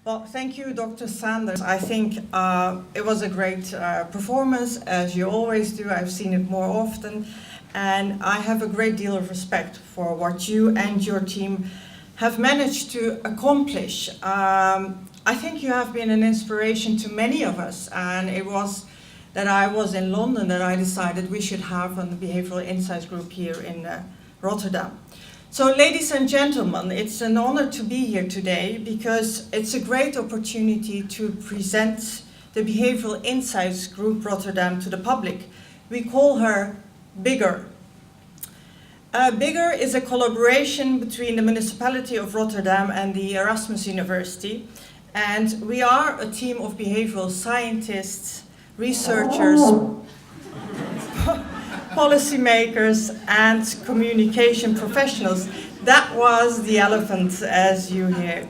Well, thank you, Dr. Sanders. I think it was a great performance, as you always do. I've seen it more often, and I have a great deal of respect for what you and your team have managed to accomplish. I think you have been an inspiration to many of us, and it was that I was in London that I decided we should have a Behavioural Insights group here in Rotterdam. So, ladies and gentlemen, it's an honor to be here today because it's a great opportunity to present the Behavioural Insights Group Rotterdam to the public. We call her Bigger. Bigger is a collaboration between the municipality of Rotterdam and the Erasmus University, and we are a team of behavioral scientists, researchers, policymakers and communication professionals. That was the elephant, as you hear.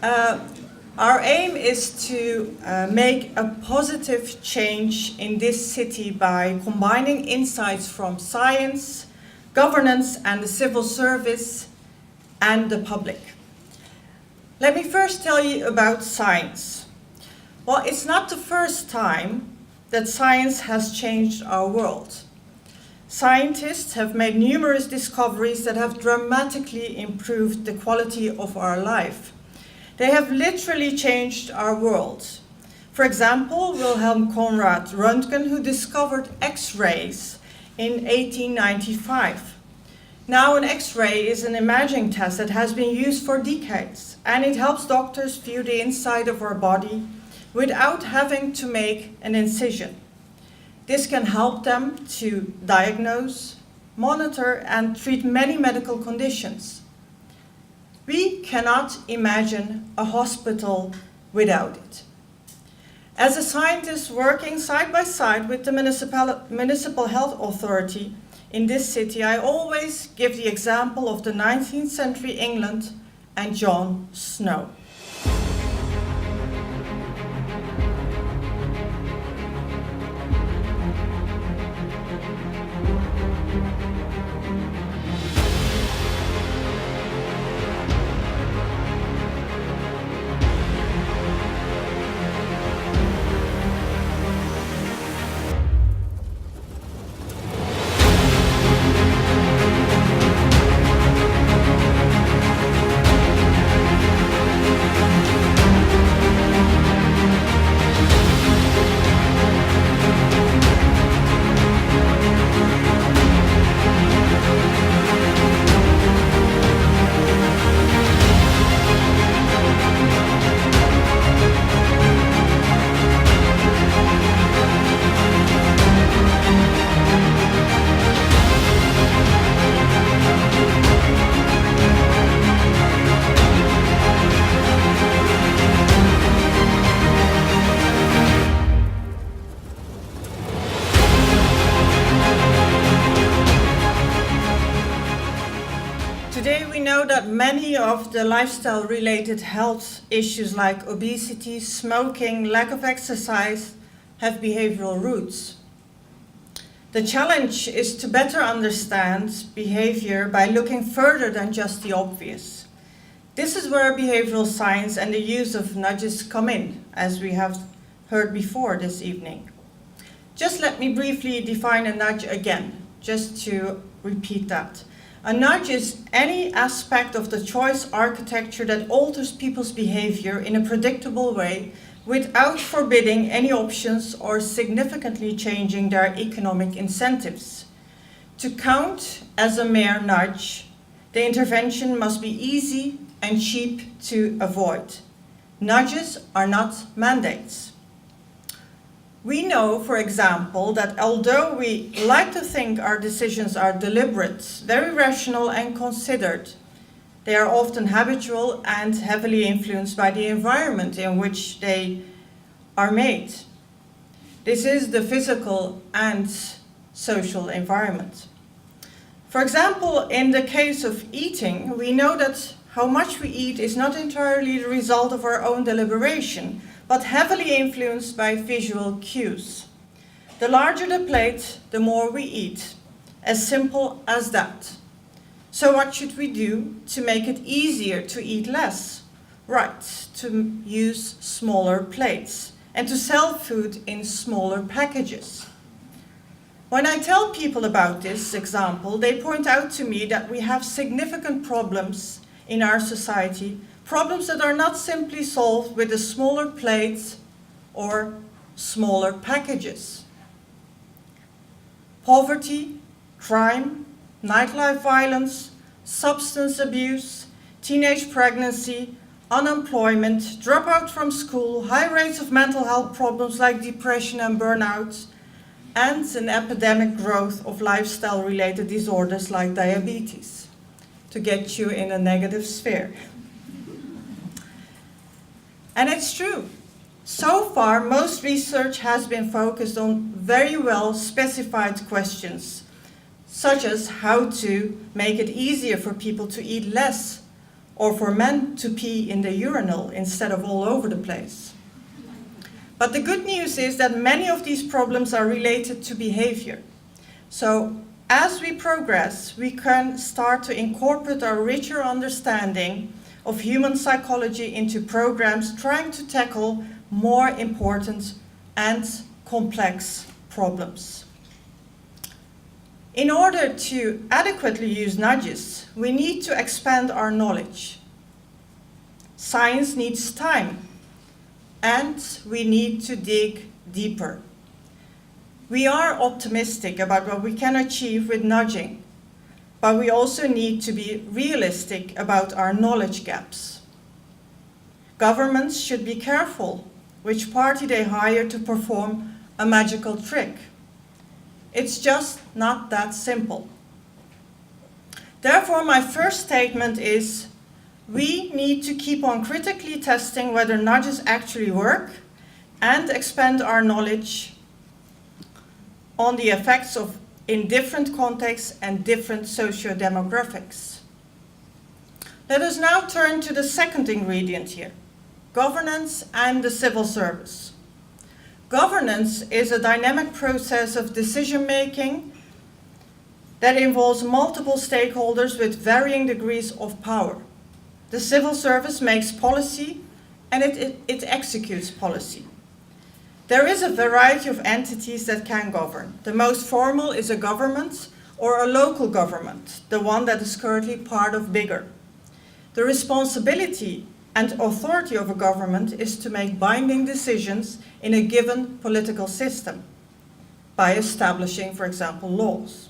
Our aim is to make a positive change in this city by combining insights from science, governance and the civil service and the public. Let me first tell you about science. Well, it's not the first time that science has changed our world. Scientists have made numerous discoveries that have dramatically improved the quality of our life. They have literally changed our world. For example, Wilhelm Conrad Röntgen, who discovered X-rays in 1895. Now an X-ray is an imaging test that has been used for decades, and it helps doctors view the inside of our body without having to make an incision. This can help them to diagnose, monitor, and treat many medical conditions. We cannot imagine a hospital without it. As a scientist working side by side with the municipal health authority in this city, I always give the example of the 19th century England and John Snow. Today we know that many of the lifestyle-related health issues like obesity, smoking, lack of exercise have behavioral roots. The challenge is to better understand behavior by looking further than just the obvious. This is where behavioral science and the use of nudges come in, as we have heard before this evening. Just let me briefly define a nudge again, just to repeat that. A nudge is any aspect of the choice architecture that alters people's behavior in a predictable way without forbidding any options or significantly changing their economic incentives. To count as a mere nudge, the intervention must be easy and cheap to avoid. Nudges are not mandates. We know, for example, that although we like to think our decisions are deliberate, very rational and considered, they are often habitual and heavily influenced by the environment in which they are made. This is the physical and social environment. For example, in the case of eating, we know that how much we eat is not entirely the result of our own deliberation, but heavily influenced by visual cues. The larger the plate, the more we eat. As simple as that. So what should we do to make it easier to eat less? right to use smaller plates and to sell food in smaller packages. When I tell people about this example, they point out to me that we have significant problems in our society, problems that are not simply solved with a smaller plate or smaller packages. Poverty, crime, nightlife violence, substance abuse, teenage pregnancy, unemployment, dropout from school, high rates of mental health problems like depression and burnout, and an epidemic growth of lifestyle-related disorders like diabetes, to get you in a negative sphere. And it's true. So far, most research has been focused on very well specified questions, such as how to make it easier for people to eat less, or for men to pee in the urinal instead of all over the place. But the good news is that many of these problems are related to behavior. So as we progress, we can start to incorporate our richer understanding of human psychology into programs trying to tackle more important and complex problems. In order to adequately use nudges, we need to expand our knowledge. Science needs time, and we need to dig deeper. We are optimistic about what we can achieve with nudging, but we also need to be realistic about our knowledge gaps. Governments should be careful which party they hire to perform a magical trick. It's just not that simple. Therefore, my first statement is we need to keep on critically testing whether nudges actually work and expand our knowledge on the effects of in different contexts and different socio-demographics. Let us now turn to the second ingredient here, governance and the civil service. Governance is a dynamic process of decision-making that involves multiple stakeholders with varying degrees of power. The civil service makes policy and it executes policy. There is a variety of entities that can govern. The most formal is a government or a local government, the one that is currently part of bigger. The responsibility and authority of a government is to make binding decisions in a given political system by establishing, for example, laws.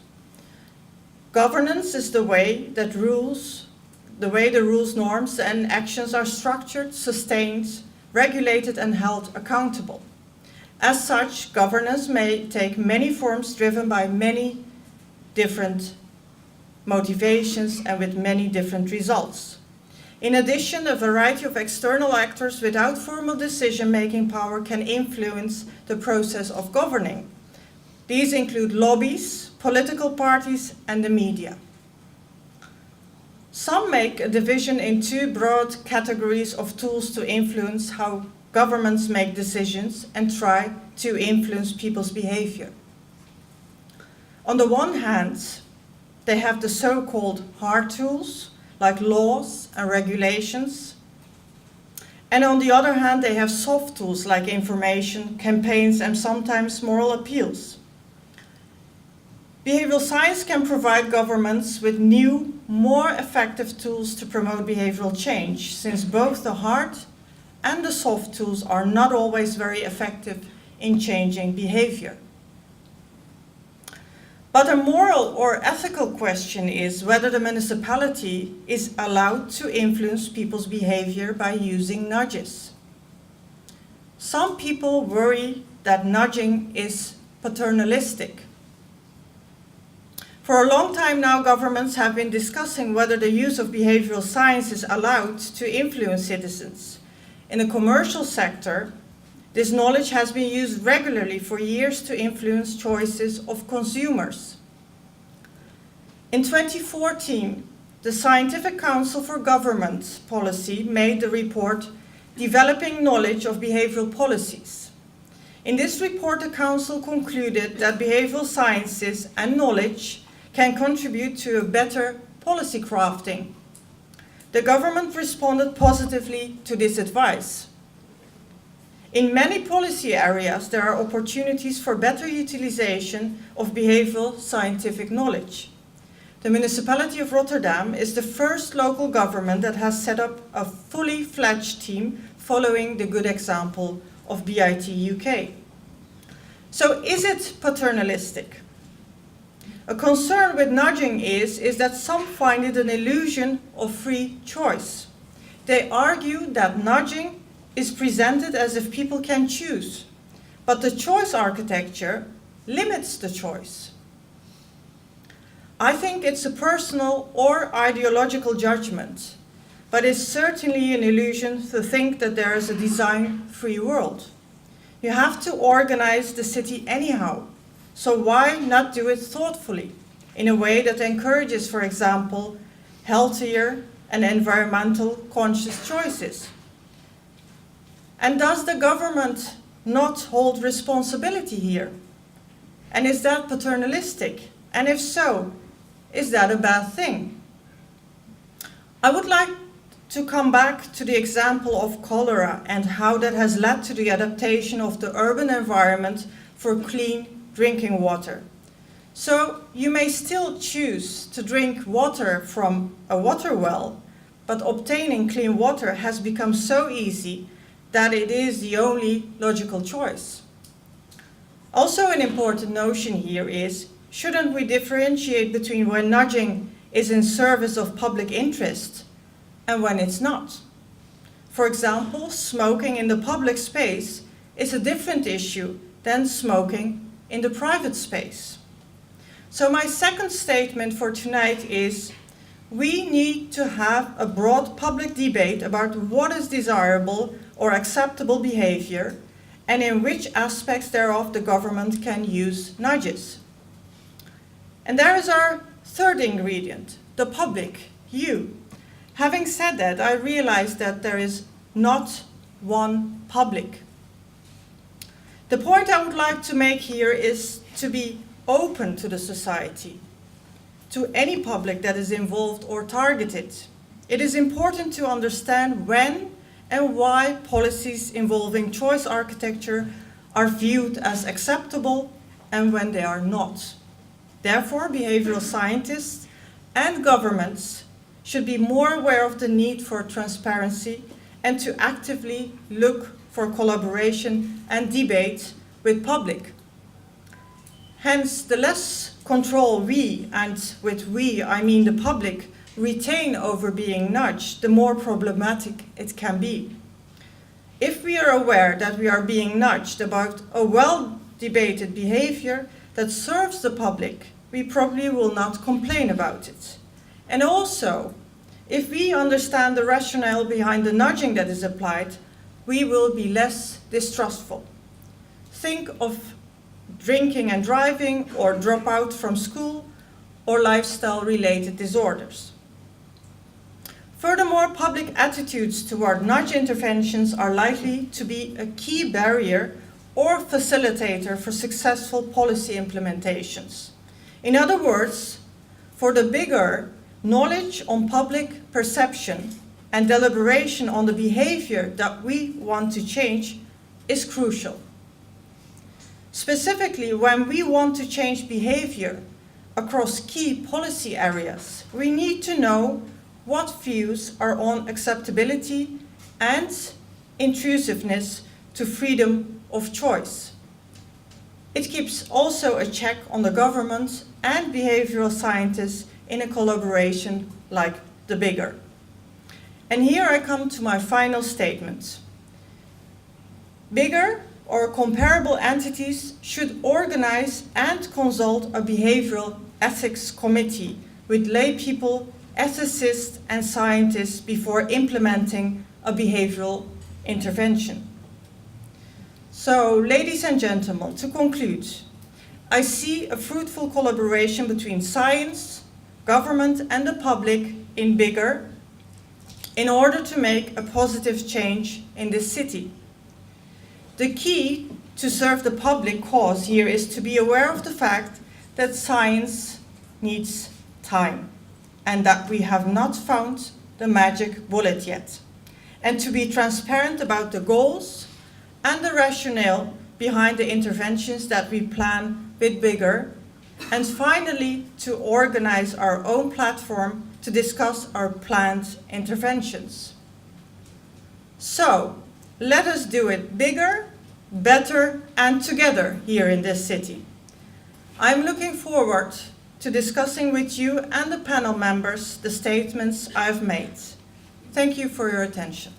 Governance is the way the rules, norms, and actions are structured, sustained, regulated, and held accountable. As such, governance may take many forms driven by many different motivations and with many different results. In addition, a variety of external actors without formal decision-making power can influence the process of governing. These include lobbies, political parties, and the media. Some make a division in two broad categories of tools to influence how governments make decisions and try to influence people's behavior. On the one hand, they have the so-called hard tools, like laws and regulations. And on the other hand, they have soft tools like information, campaigns, and sometimes moral appeals. Behavioral science can provide governments with new, more effective tools to promote behavioral change, since both the hard and the soft tools are not always very effective in changing behavior. But a moral or ethical question is whether the municipality is allowed to influence people's behavior by using nudges. Some people worry that nudging is paternalistic. For a long time now, governments have been discussing whether the use of behavioral science is allowed to influence citizens. In the commercial sector, this knowledge has been used regularly for years to influence choices of consumers. In 2014, the Scientific Council for Government Policy made the report Developing Knowledge of Behavioral Policies. In this report, the Council concluded that behavioral sciences and knowledge can contribute to a better policy crafting. The government responded positively to this advice. In many policy areas, there are opportunities for better utilization of behavioral scientific knowledge. The municipality of Rotterdam is the first local government that has set up a fully fledged team following the good example of BIT UK. So is it paternalistic? A concern with nudging is that some find it an illusion of free choice. They argue that nudging is presented as if people can choose, but the choice architecture limits the choice. I think it's a personal or ideological judgment, but it's certainly an illusion to think that there is a design-free world. You have to organize the city anyhow, so why not do it thoughtfully, in a way that encourages, for example, healthier and environmental conscious choices? And does the government not hold responsibility here? And is that paternalistic? And if so, is that a bad thing? I would like to come back to the example of cholera and how that has led to the adaptation of the urban environment for clean drinking water. So you may still choose to drink water from a water well, but obtaining clean water has become so easy that it is the only logical choice. Also, an important notion here is, shouldn't we differentiate between when nudging is in service of public interest and when it's not? For example, smoking in the public space is a different issue than smoking in the private space. So my second statement for tonight is, we need to have a broad public debate about what is desirable or acceptable behavior and in which aspects thereof the government can use nudges. And there is our third ingredient, the public, you. Having said that, I realize that there is not one public. The point I would like to make here is to be open to the society, to any public that is involved or targeted. It is important to understand when and why policies involving choice architecture are viewed as acceptable and when they are not. Therefore, behavioral scientists and governments should be more aware of the need for transparency and to actively look for collaboration and debate with public. Hence, the less control we, and with we I mean the public, retain over being nudged, the more problematic it can be. If we are aware that we are being nudged about a well-debated behavior that serves the public, we probably will not complain about it. And also, if we understand the rationale behind the nudging that is applied, we will be less distrustful. Think of drinking and driving, or drop out from school, or lifestyle-related disorders. Furthermore, public attitudes toward nudge interventions are likely to be a key barrier or facilitator for successful policy implementations. In other words, for the bigger, knowledge on public perception and deliberation on the behavior that we want to change is crucial. Specifically, when we want to change behavior across key policy areas, we need to know what views are on acceptability and intrusiveness to freedom of choice. It keeps also a check on the government and behavioral scientists in a collaboration like the bigger. And here I come to my final statement. Bigger or comparable entities should organize and consult a behavioral ethics committee with lay people, ethicists and scientists before implementing a behavioral intervention. So, ladies and gentlemen, to conclude, I see a fruitful collaboration between science, government and the public in bigger in order to make a positive change in this city. The key to serve the public cause here is to be aware of the fact that science needs time and that we have not found the magic bullet yet, and to be transparent about the goals and the rationale behind the interventions that we plan with bigger, and finally to organize our own platform to discuss our planned interventions. So, let us do it bigger, better, and together here in this city. I'm looking forward to discussing with you and the panel members the statements I've made. Thank you for your attention.